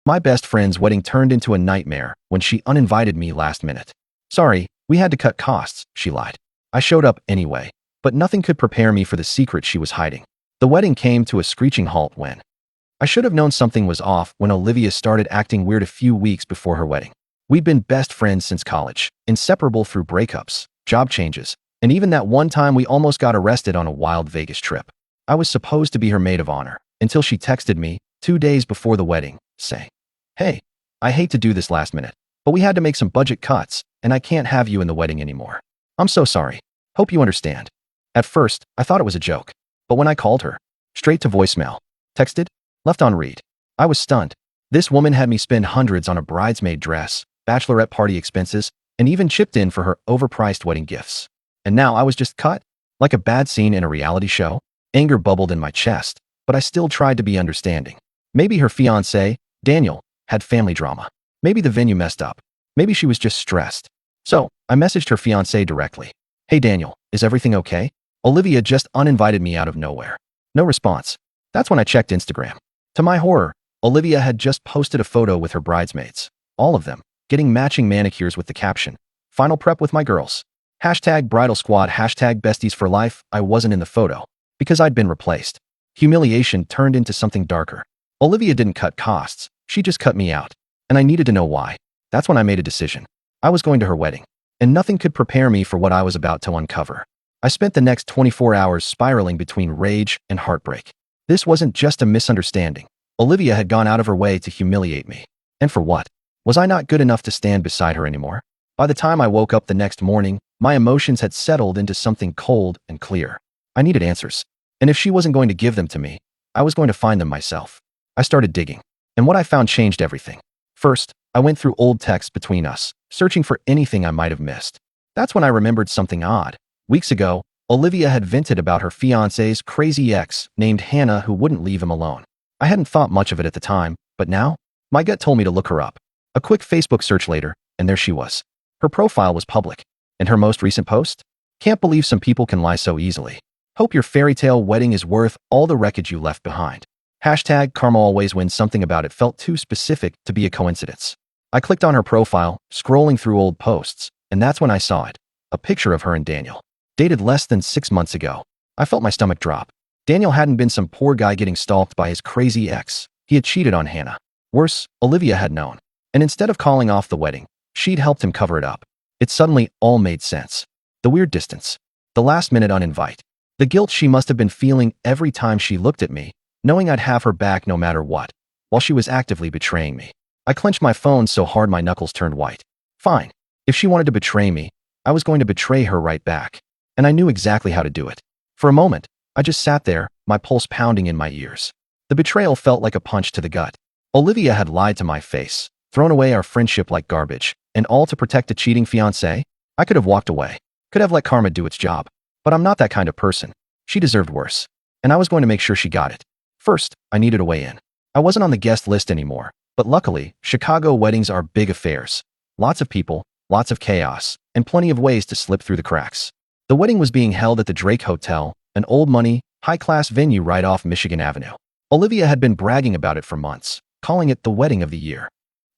My best friend's wedding turned into a nightmare when she uninvited me last minute. Sorry, we had to cut costs, she lied. I showed up anyway, but nothing could prepare me for the secret she was hiding. The wedding came to a screeching halt when I should have known something was off when Olivia started acting weird a few weeks before her wedding. We'd been best friends since college, inseparable through breakups, job changes, and even that one time we almost got arrested on a wild Vegas trip. I was supposed to be her maid of honor until she texted me 2 days before the wedding, saying, "Hey, I hate to do this last minute, but we had to make some budget cuts, and I can't have you in the wedding anymore. I'm so sorry. Hope you understand." At first, I thought it was a joke, but when I called her, straight to voicemail, texted, left on read, I was stunned. This woman had me spend hundreds on a bridesmaid dress, bachelorette party expenses, and even chipped in for her overpriced wedding gifts. And now I was just cut, like a bad scene in a reality show. Anger bubbled in my chest, but I still tried to be understanding. Maybe her fiancé, Daniel, had family drama. Maybe the venue messed up. Maybe she was just stressed. So, I messaged her fiancé directly. "Hey Daniel, is everything okay? Olivia just uninvited me out of nowhere." No response. That's when I checked Instagram. To my horror, Olivia had just posted a photo with her bridesmaids, all of them, getting matching manicures with the caption, "Final prep with my girls. Hashtag bridal squad, hashtag besties for life." I wasn't in the photo because I'd been replaced. Humiliation turned into something darker. Olivia didn't cut costs, she just cut me out. And I needed to know why. That's when I made a decision. I was going to her wedding, and nothing could prepare me for what I was about to uncover. I spent the next 24 hours spiraling between rage and heartbreak. This wasn't just a misunderstanding. Olivia had gone out of her way to humiliate me. And for what? Was I not good enough to stand beside her anymore? By the time I woke up the next morning, my emotions had settled into something cold and clear. I needed answers. And if she wasn't going to give them to me, I was going to find them myself. I started digging, and what I found changed everything. First, I went through old texts between us, searching for anything I might have missed. That's when I remembered something odd. Weeks ago, Olivia had vented about her fiancé's crazy ex named Hannah who wouldn't leave him alone. I hadn't thought much of it at the time, but now, my gut told me to look her up. A quick Facebook search later, and there she was. Her profile was public. And her most recent post? "Can't believe some people can lie so easily. Hope your fairy tale wedding is worth all the wreckage you left behind." Hashtag karma always wins. Something about it felt too specific to be a coincidence. I clicked on her profile, scrolling through old posts, and that's when I saw it. A picture of her and Daniel. Dated less than 6 months ago. I felt my stomach drop. Daniel hadn't been some poor guy getting stalked by his crazy ex. He had cheated on Hannah. Worse, Olivia had known. And instead of calling off the wedding, she'd helped him cover it up. It suddenly all made sense. The weird distance. The last-minute uninvite. The guilt she must have been feeling every time she looked at me, knowing I'd have her back no matter what, while she was actively betraying me. I clenched my phone so hard my knuckles turned white. Fine. If she wanted to betray me, I was going to betray her right back. And I knew exactly how to do it. For a moment, I just sat there, my pulse pounding in my ears. The betrayal felt like a punch to the gut. Olivia had lied to my face, thrown away our friendship like garbage, and all to protect a cheating fiancé. I could have walked away, could have let karma do its job. But I'm not that kind of person. She deserved worse. And I was going to make sure she got it. First, I needed a way in. I wasn't on the guest list anymore, but luckily, Chicago weddings are big affairs. Lots of people, lots of chaos, and plenty of ways to slip through the cracks. The wedding was being held at the Drake Hotel, an old-money, high-class venue right off Michigan Avenue. Olivia had been bragging about it for months, calling it the wedding of the year.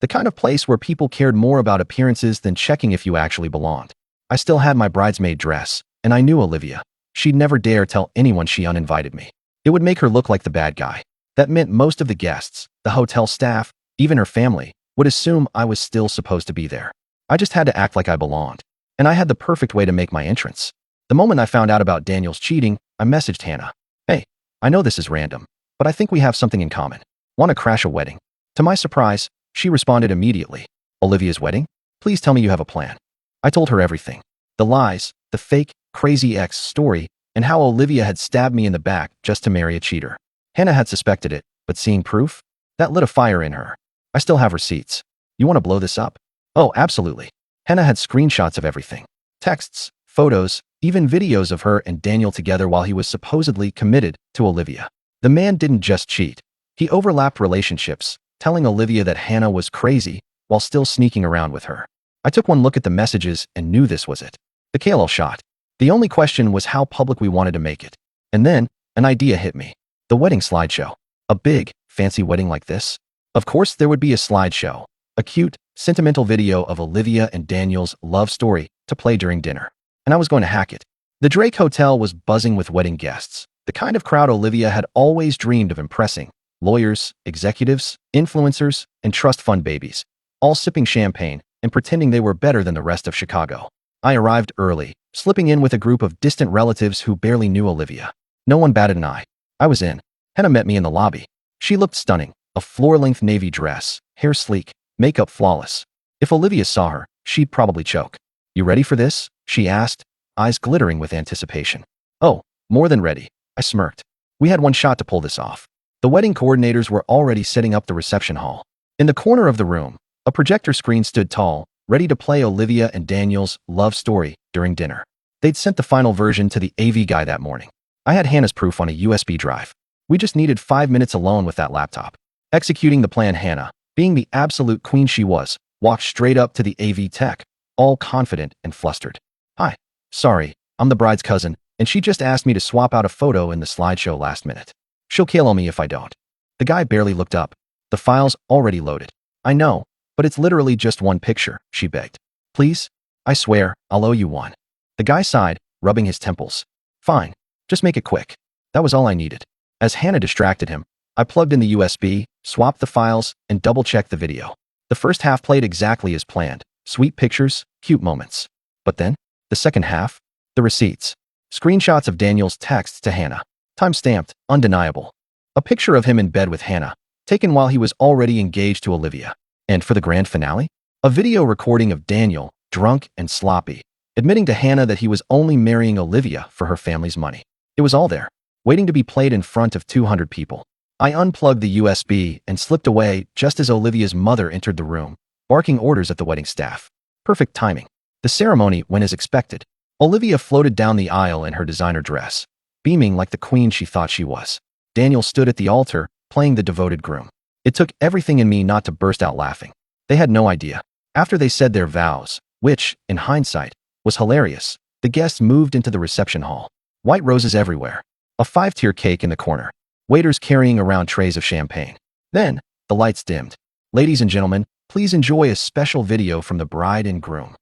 The kind of place where people cared more about appearances than checking if you actually belonged. I still had my bridesmaid dress, and I knew Olivia. She'd never dare tell anyone she uninvited me. It would make her look like the bad guy. That meant most of the guests, the hotel staff, even her family, would assume I was still supposed to be there. I just had to act like I belonged. And I had the perfect way to make my entrance. The moment I found out about Daniel's cheating, I messaged Hannah. "Hey, I know this is random, but I think we have something in common. Want to crash a wedding?" To my surprise, she responded immediately. "Olivia's wedding? Please tell me you have a plan." I told her everything. The lies, the fake, crazy ex story, and how Olivia had stabbed me in the back just to marry a cheater. Hannah had suspected it, but seeing proof? That lit a fire in her. "I still have receipts. You want to blow this up?" "Oh, absolutely." Hannah had screenshots of everything. Texts, photos, even videos of her and Daniel together while he was supposedly committed to Olivia. The man didn't just cheat. He overlapped relationships, telling Olivia that Hannah was crazy while still sneaking around with her. I took one look at the messages and knew this was it. The KLL shot. The only question was how public we wanted to make it. And then, an idea hit me. The wedding slideshow. A big, fancy wedding like this? Of course, there would be a slideshow, a cute, sentimental video of Olivia and Daniel's love story to play during dinner. And I was going to hack it. The Drake Hotel was buzzing with wedding guests, the kind of crowd Olivia had always dreamed of impressing. Lawyers, executives, influencers, and trust fund babies, all sipping champagne and pretending they were better than the rest of Chicago. I arrived early, slipping in with a group of distant relatives who barely knew Olivia. No one batted an eye. I was in. Hannah met me in the lobby. She looked stunning, a floor-length navy dress, hair sleek, makeup flawless. If Olivia saw her, she'd probably choke. "You ready for this?" she asked, eyes glittering with anticipation. "Oh, more than ready," I smirked. We had one shot to pull this off. The wedding coordinators were already setting up the reception hall. In the corner of the room, a projector screen stood tall, ready to play Olivia and Daniel's love story during dinner. They'd sent the final version to the AV guy that morning. I had Hannah's proof on a USB drive. We just needed 5 minutes alone with that laptop. Executing the plan, Hannah, being the absolute queen she was, walked straight up to the AV tech, all confident and flustered. "Hi. Sorry, I'm the bride's cousin, and she just asked me to swap out a photo in the slideshow last minute. She'll kill me if I don't." The guy barely looked up. "The file's already loaded." "I know, but it's literally just one picture," she begged. "Please? I swear, I'll owe you one." The guy sighed, rubbing his temples. "Fine. Just make it quick." That was all I needed. As Hannah distracted him, I plugged in the USB, swapped the files, and double-checked the video. The first half played exactly as planned. Sweet pictures, cute moments. But then, the second half? The receipts. Screenshots of Daniel's texts to Hannah. Time-stamped, undeniable. A picture of him in bed with Hannah, taken while he was already engaged to Olivia. And for the grand finale, a video recording of Daniel, drunk and sloppy, admitting to Hannah that he was only marrying Olivia for her family's money. It was all there, waiting to be played in front of 200 people. I unplugged the USB and slipped away just as Olivia's mother entered the room, barking orders at the wedding staff. Perfect timing. The ceremony went as expected. Olivia floated down the aisle in her designer dress, beaming like the queen she thought she was. Daniel stood at the altar, playing the devoted groom. It took everything in me not to burst out laughing. They had no idea. After they said their vows, which, in hindsight, was hilarious, the guests moved into the reception hall. White roses everywhere. A 5-tier cake in the corner. Waiters carrying around trays of champagne. Then, the lights dimmed. "Ladies and gentlemen, please enjoy a special video from the bride and groom."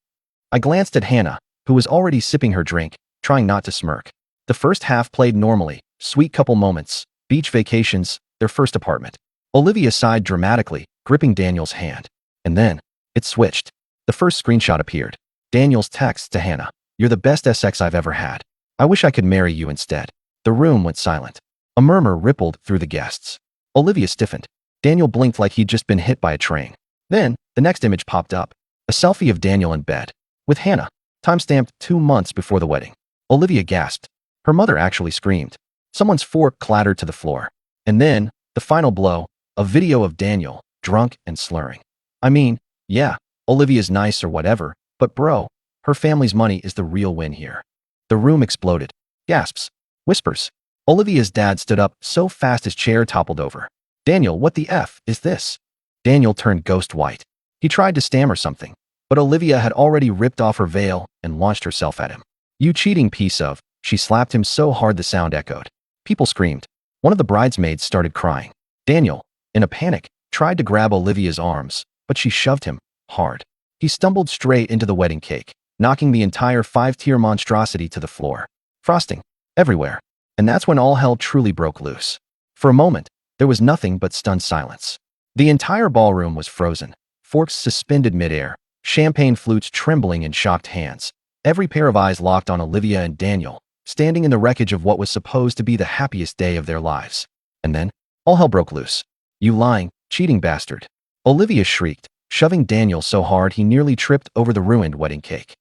I glanced at Hannah, who was already sipping her drink, trying not to smirk. The first half played normally, sweet couple moments, beach vacations, their first apartment. Olivia sighed dramatically, gripping Daniel's hand. And then, it switched. The first screenshot appeared. Daniel's text to Hannah. "You're the best sex I've ever had. I wish I could marry you instead." The room went silent. A murmur rippled through the guests. Olivia stiffened. Daniel blinked like he'd just been hit by a train. Then, the next image popped up. A selfie of Daniel in bed. With Hannah. Timestamped 2 months before the wedding. Olivia gasped. Her mother actually screamed. Someone's fork clattered to the floor. And then, the final blow, a video of Daniel, drunk and slurring. I mean, yeah, Olivia's nice or whatever, but bro, her family's money is the real win here. The room exploded. Gasps. Whispers. Olivia's dad stood up so fast his chair toppled over. "Daniel, what the F is this?" Daniel turned ghost white. He tried to stammer something, but Olivia had already ripped off her veil and launched herself at him. "You cheating piece of," she slapped him so hard the sound echoed. People screamed. One of the bridesmaids started crying. Daniel, in a panic, tried to grab Olivia's arms, but she shoved him hard. He stumbled straight into the wedding cake, knocking the entire 5-tier monstrosity to the floor. Frosting everywhere. And that's when all hell truly broke loose. For a moment, there was nothing but stunned silence. The entire ballroom was frozen, forks suspended midair, champagne flutes trembling in shocked hands. Every pair of eyes locked on Olivia and Daniel, standing in the wreckage of what was supposed to be the happiest day of their lives. And then, all hell broke loose. "You lying, cheating bastard." Olivia shrieked, shoving Daniel so hard he nearly tripped over the ruined wedding cake.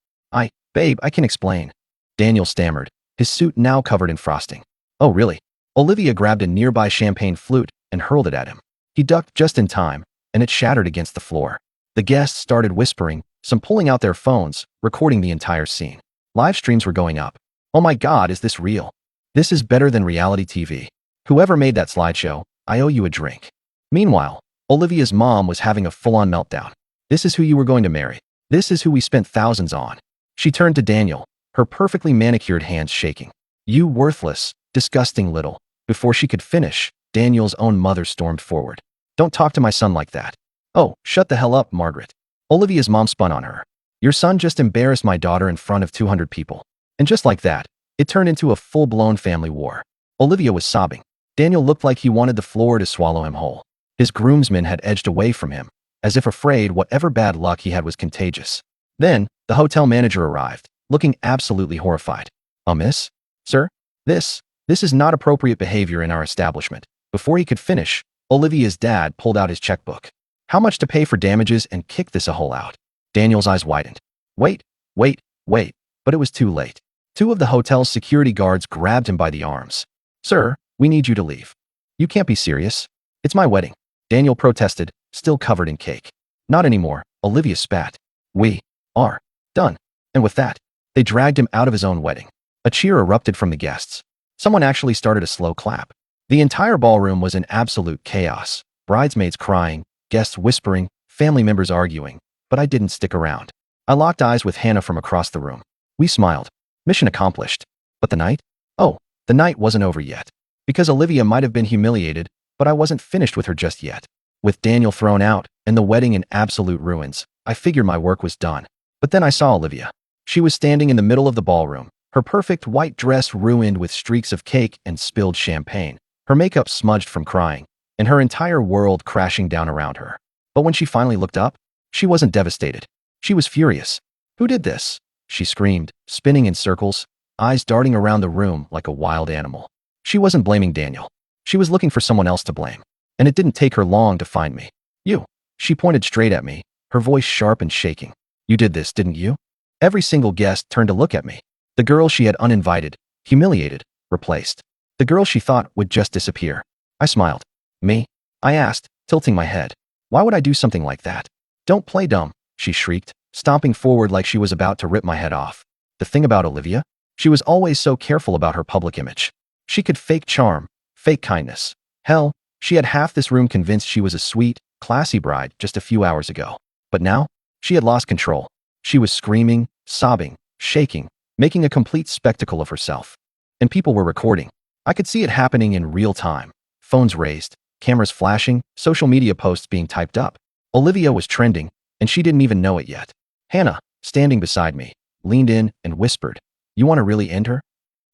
Babe, I can explain." Daniel stammered, his suit now covered in frosting. "Oh, really?" Olivia grabbed a nearby champagne flute and hurled it at him. He ducked just in time, and it shattered against the floor. The guests started whispering, some pulling out their phones, recording the entire scene. Live streams were going up. "Oh my God, is this real? This is better than reality TV. Whoever made that slideshow, I owe you a drink." Meanwhile, Olivia's mom was having a full-on meltdown. "This is who you were going to marry. This is who we spent thousands on." She turned to Daniel, her perfectly manicured hands shaking. "You worthless, disgusting little." Before she could finish, Daniel's own mother stormed forward. Don't talk to my son like that. Oh, shut the hell up, Margaret. Olivia's mom spun on her. Your son just embarrassed my daughter in front of 200 people. And just like that, it turned into a full-blown family war. Olivia was sobbing. Daniel looked like he wanted the floor to swallow him whole. His groomsmen had edged away from him, as if afraid whatever bad luck he had was contagious. Then, the hotel manager arrived, looking absolutely horrified. Miss? Sir? This is not appropriate behavior in our establishment. Before he could finish, Olivia's dad pulled out his checkbook. How much to pay for damages and kicked this a hole out? Daniel's eyes widened. Wait, but it was too late. Two of the hotel's security guards grabbed him by the arms. Sir, we need you to leave. You can't be serious. It's my wedding. Daniel protested, still covered in cake. Not anymore, Olivia spat. We are done. And with that, they dragged him out of his own wedding. A cheer erupted from the guests. Someone actually started a slow clap. The entire ballroom was in absolute chaos. Bridesmaids crying, guests whispering, family members arguing. But I didn't stick around. I locked eyes with Hannah from across the room. We smiled. Mission accomplished. But the night? Oh, the night wasn't over yet. Because Olivia might have been humiliated, but I wasn't finished with her just yet. With Daniel thrown out and the wedding in absolute ruins, I figured my work was done. But then I saw Olivia. She was standing in the middle of the ballroom, her perfect white dress ruined with streaks of cake and spilled champagne, her makeup smudged from crying, and her entire world crashing down around her. But when she finally looked up, she wasn't devastated. She was furious. Who did this? She screamed, spinning in circles, eyes darting around the room like a wild animal. She wasn't blaming Daniel. She was looking for someone else to blame. And it didn't take her long to find me. You. She pointed straight at me, her voice sharp and shaking. You did this, didn't you? Every single guest turned to look at me. The girl she had uninvited, humiliated, replaced. The girl she thought would just disappear. I smiled. Me? I asked, tilting my head. Why would I do something like that? Don't play dumb, she shrieked, stomping forward like she was about to rip my head off. The thing about Olivia? She was always so careful about her public image. She could fake charm, fake kindness. Hell, she had half this room convinced she was a sweet, classy bride just a few hours ago. But now, she had lost control. She was screaming, sobbing, shaking, making a complete spectacle of herself. And people were recording. I could see it happening in real time. Phones raised, cameras flashing, social media posts being typed up. Olivia was trending, and she didn't even know it yet. Hannah, standing beside me, leaned in and whispered, "You want to really end her?"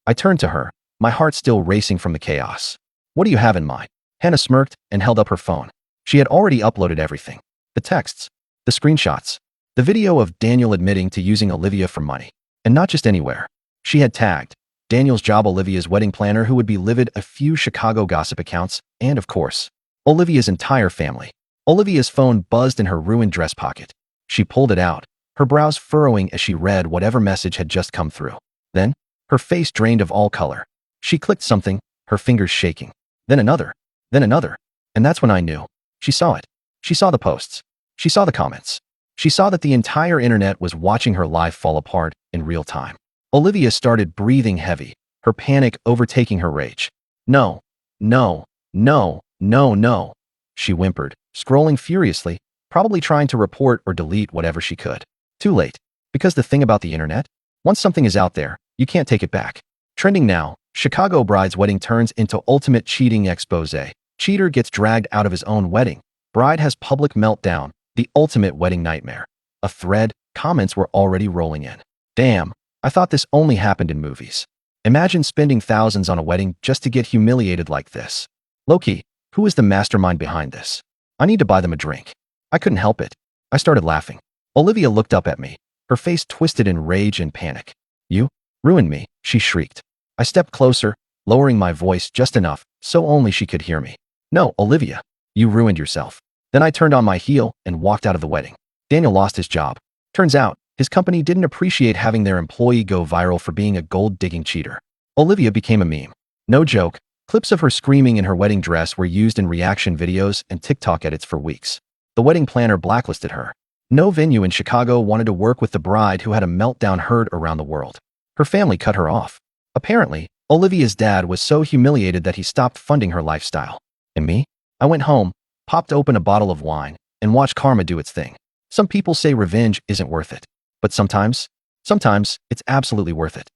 I turned to her, my heart still racing from the chaos. "What do you have in mind?" Hannah smirked and held up her phone. She had already uploaded everything. The texts, the screenshots, the video of Daniel admitting to using Olivia for money. And not just anywhere. She had tagged Daniel's job, Olivia's wedding planner, who would be livid, a few Chicago gossip accounts, and of course, Olivia's entire family. Olivia's phone buzzed in her ruined dress pocket. She pulled it out, her brows furrowing as she read whatever message had just come through. Then, her face drained of all color. She clicked something, her fingers shaking. Then another. And that's when I knew. She saw it. She saw the posts. She saw the comments. She saw that the entire internet was watching her life fall apart in real time. Olivia started breathing heavy, her panic overtaking her rage. No, she whimpered, scrolling furiously, probably trying to report or delete whatever she could. Too late. Because the thing about the internet, once something is out there, you can't take it back. Trending now, Chicago bride's wedding turns into ultimate cheating expose. Cheater gets dragged out of his own wedding. Bride has public meltdown, the ultimate wedding nightmare. A thread, comments were already rolling in. Damn, I thought this only happened in movies. Imagine spending thousands on a wedding just to get humiliated like this. Low-key, who is the mastermind behind this? I need to buy them a drink. I couldn't help it. I started laughing. Olivia looked up at me, her face twisted in rage and panic. You ruined me, she shrieked. I stepped closer, lowering my voice just enough so only she could hear me. No, Olivia, you ruined yourself. Then I turned on my heel and walked out of the wedding. Daniel lost his job. Turns out, his company didn't appreciate having their employee go viral for being a gold-digging cheater. Olivia became a meme. No joke, clips of her screaming in her wedding dress were used in reaction videos and TikTok edits for weeks. The wedding planner blacklisted her. No venue in Chicago wanted to work with the bride who had a meltdown heard around the world. Her family cut her off. Apparently, Olivia's dad was so humiliated that he stopped funding her lifestyle. And me? I went home, popped open a bottle of wine, and watched karma do its thing. Some people say revenge isn't worth it. But sometimes it's absolutely worth it.